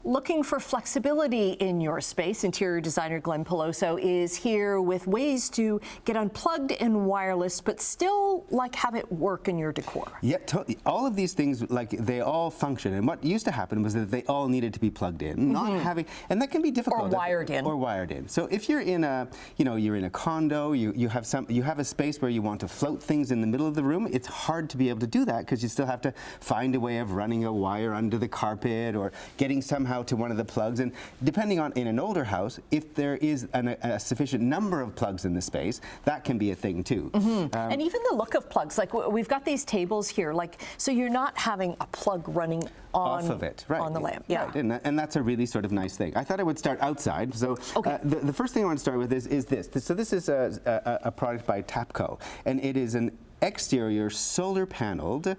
Looking for flexibility in your space, interior designer Glen Peloso is here with ways to get unplugged and wireless, but still have it work in your decor. Yeah, totally. All of these things, they all function. And what used to happen was that they all needed to be plugged in, not having, and that can be difficult. Or wired in. Or wired in. So if you're in a, you're in a condo, you have a space where you want to float things in the middle of the room. It's hard to be able to do that because you still have to find a way of running a wire under the carpet or getting somehow to one of the plugs, and depending on in an older house, if there is a sufficient number of plugs in the space, that can be a thing too. And even the look of plugs, we've got these tables here, so you're not having a plug running on, off of it, right, on the lamp. Yeah. Right. And that's a really sort of nice thing. I thought I would start outside. So the first thing I want to start with is this. So this is a product by Tapco, and it is an exterior solar paneled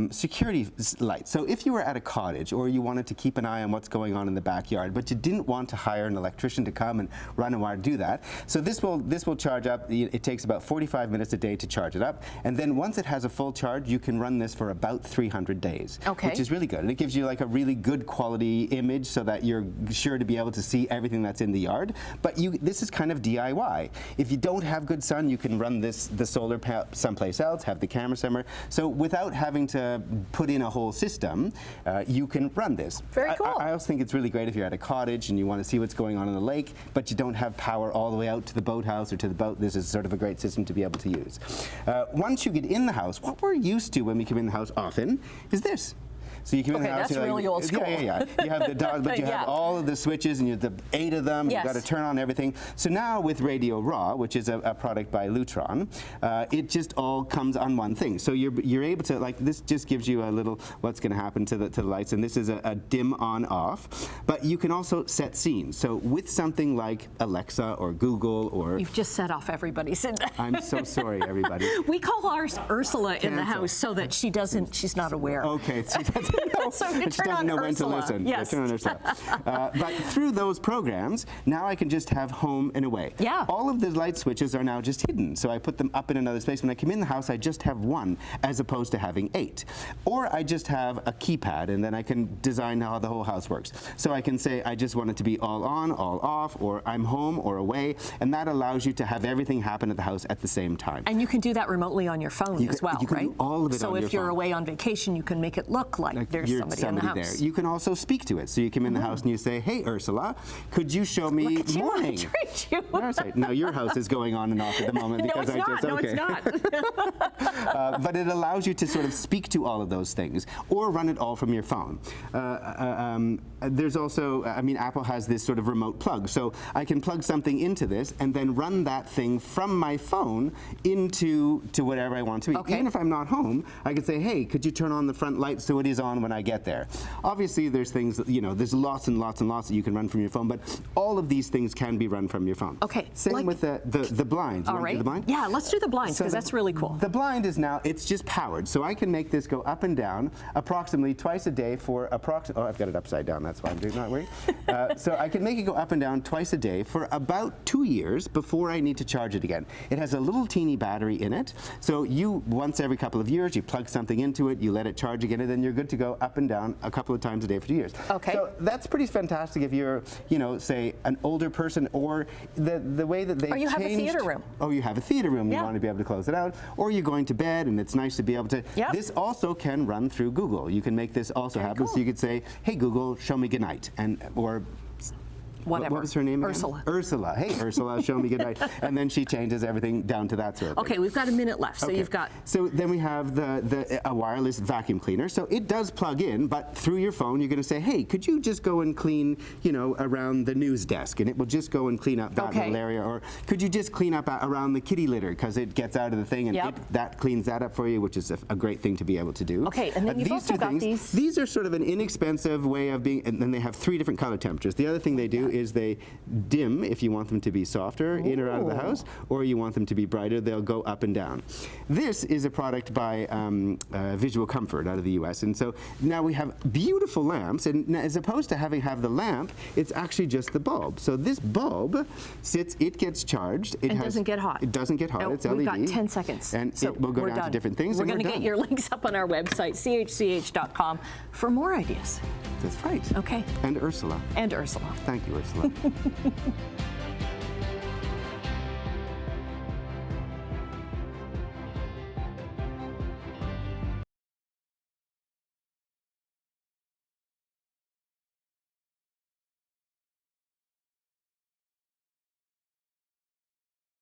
security light. So if you were at a cottage or you wanted to keep an eye on what's going on in the backyard, but you didn't want to hire an electrician to come and run a wire to do that, so this will charge up. It takes about 45 minutes a day to charge it up, and then once it has a full charge, you can run this for about 300 days, which is really good. And it gives you a really good quality image so that you're sure to be able to see everything that's in the yard. But this is kind of DIY. If you don't have good sun, you can run the solar panel someplace else, have the camera somewhere. So without having to put in a whole system, you can run this. Very cool. I also think it's really great if you're at a cottage and you want to see what's going on in the lake, but you don't have power all the way out to the boathouse or to the boat. This is sort of a great system to be able to use. Once you get in the house, what we're used to when we come in the house often is this. So you come in the house, that's really old school. Yeah. You have the dog, but you have all of the switches, and you have the 8 of them. You've got to turn on everything. So now with Radio Raw, which is a product by Lutron, it just all comes on one thing. So you're able to this just gives you a little what's going to happen to the lights, and this is a dim on off. But you can also set scenes. So with something like Alexa or Google or you've just set off everybody's. I'm so sorry, everybody. We call ours Ursula in the house so that she's not aware. Okay. So you turn on know when to listen. Yes. Turn on Ursula. But through those programs, now I can just have home and away. Yeah. All of the light switches are now just hidden, so I put them up in another space. When I come in the house, I just have one, as opposed to having 8. Or I just have a keypad, and then I can design how the whole house works. So I can say I just want it to be all on, all off, or I'm home or away, and that allows you to have everything happen at the house at the same time. And you can do that remotely on your phone as well, you can right? do all of it on your phone. So if you're away on vacation, you can make it look like there's somebody in the house. There. You can also speak to it. So you come in the house and you say, "Hey, Ursula, could you show me Look at you, morning?" I treat you. Now your house is going on and off at the moment because No, it's not. But it allows you to sort of speak to all of those things, or run it all from your phone. There's also, Apple has this sort of remote plug, so I can plug something into this and then run that thing from my phone into whatever I want to be. Okay. Even if I'm not home, I could say, "Hey, could you turn on the front light so it is on when I get there?" Obviously, there's things there's lots and lots and lots that you can run from your phone, but all of these things can be run from your phone. Okay. Same with the blinds. All right. Do the blind? Yeah, let's do the blinds because that's really cool. The blind is now, it's just powered, so I can make this go up and down approximately twice a day for oh, I've got it upside down. That's why I'm doing not worry. So I can make it go up and down twice a day for about 2 years before I need to charge it again. It has a little teeny battery in it, so once every couple of years you plug something into it, you let it charge again, and then you're good to go up and down a couple of times a day for 2 years. Okay. So that's pretty fantastic if you're, say, an older person, or the way that they've Or you have a theater room. Oh, you have a theater room. Yeah. You want to be able to close it out, or you're going to bed, and it's nice to be able to. Yep. This also can run through Google. You can make this also happen. Cool. So you could say, "Hey Google, show me goodnight," or whatever. What was her name again? Ursula. Ursula. "Hey, Ursula, show me goodnight." And then she changes everything down to that sort of thing. Okay, we've got a minute left, so you've got... So then we have a wireless vacuum cleaner. So it does plug in, but through your phone, you're going to say, "Hey, could you just go and clean, around the news desk?" And it will just go and clean up that little area. Or could you just clean up around the kitty litter, because it gets out of the thing, and that cleans that up for you, which is a great thing to be able to do. Okay, and then you've also got these. These are sort of an inexpensive way of being, and then they have 3 different color temperatures. The other thing they do is they dim if you want them to be softer in or out of the house, or you want them to be brighter, they'll go up and down. This is a product by Visual Comfort out of the US, and so now we have beautiful lamps, and as opposed to have the lamp, it's actually just the bulb. So this bulb sits, it gets charged. It doesn't get hot. It doesn't get hot. Nope, it's LED. We've got 10 seconds. And so it will go we're down done. to different things. We're and going to get your links up on our website, chch.com, for more ideas. That's right. Okay. And Ursula. And Ursula. Thank you, Ursula.